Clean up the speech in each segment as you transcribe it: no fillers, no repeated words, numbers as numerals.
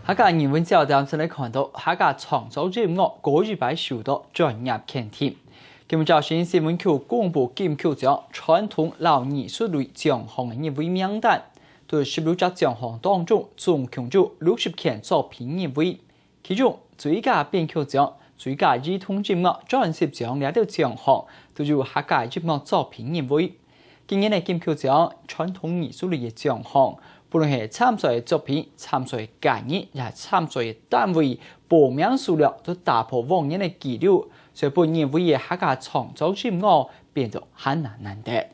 客家人文焦点正嚟看到客家創作節目過於擺受到專業肯定。今日早先新聞局公布金曲獎傳統老藝術類獎項嘅入圍名單，對16隻獎項當中，總共有60件作品入圍，其中最佳編劇獎、最佳兒童節目專輯獎兩條獎項都有客家節目作品入圍。今年嘅金曲獎傳統藝術類嘅獎項，無論係參賽嘅作品、參賽嘅概念，亦係參賽嘅單位，報名數量都打破往年嘅紀錄，所以本年入圍嘅客家創作節目變得很難得。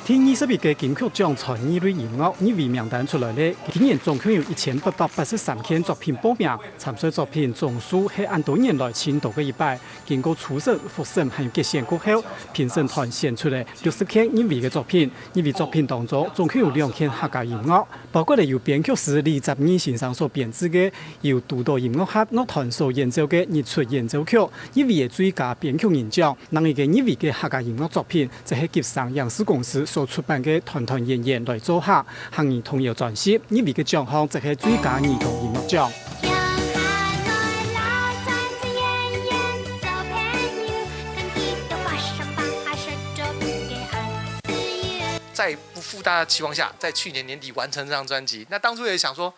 第21屆金曲獎傳藝類音樂入圍名單出來咧，今年總共有1883件作品報名，參賽作品總數係按多年來千多個100，經過初審、複審還有結選過後，評審團選出嚟60件入圍嘅作品。入圍作品當中，總共有2件客家音樂，包括係由編劇師李澤義先生所編製嘅，由都道音樂盒樂團所演奏嘅日出演奏曲，入圍嘅最佳編劇人獎。另一個入圍嘅客家音樂作品，就係吉桑影視公司所出版嘅團團圓圓來做客行兒童謠專輯，入圍嘅獎項就係最佳兒童音樂獎。在不負大家期望下，在去年年底完成這張專輯。那當初也想說，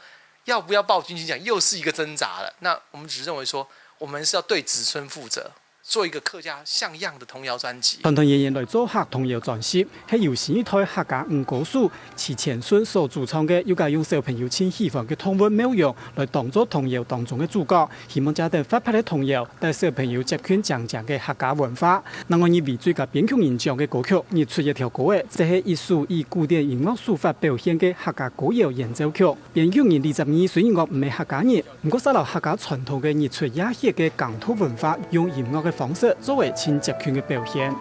要不要報金曲獎，又是一個掙扎了。那我們只認為說，我們是要對子孫負責。做一個客家像樣的童謠專輯，團團圓圓來做客童謠專輯，係由新一代客家歌手池前順所主創嘅，又加用小朋友親喜歡嘅童話妙用來當作童謠當中嘅主角，希望家庭發拍嘅童謠帶小朋友接近講嘅客家文化。另外，入圍最佳編曲人獎嘅歌曲，而出一條歌嘅，就係一首以古典音樂手法表現嘅客家歌謠演奏曲。編曲人李澤義雖然我唔係客家人，不過受到客家傳統嘅日出雅協嘅港土文化，用音樂嘅方式作為親接權嘅表現。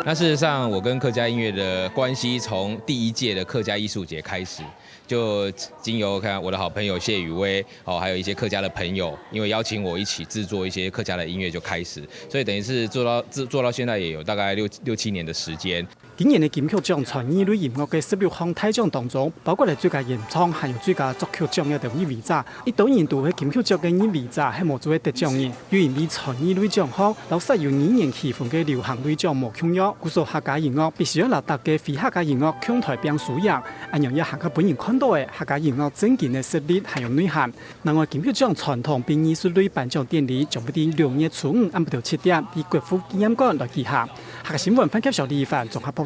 那事實上，我跟客家音樂的關係從第1屆的客家藝術節開始，就經由看我的好朋友謝宇威，還有一些客家的朋友，因為邀請我一起製作一些客家的音樂就開始，所以等於是做到現在也有大概6、7年的時間。今年嘅金曲獎傳藝類音樂嘅16項大獎當中，包括係最佳原創，還有最佳作曲獎嘅入圍者。到年度嘅金曲獎嘅入圍者係冇做嘅得獎人，又因為傳藝類獎項，老實由2年起份嘅流行類獎冇搶約，故所客家音樂必須要拿大嘅非客家音樂共同並輸贏，按樣一客家本人看到嘅客家音樂正經嘅實力還有內涵。另外，金曲獎傳統並藝術類頒獎典禮將會喺6月初5晏晡7點喺國父紀念館來舉行。客家新聞分級小李凡綜合報道。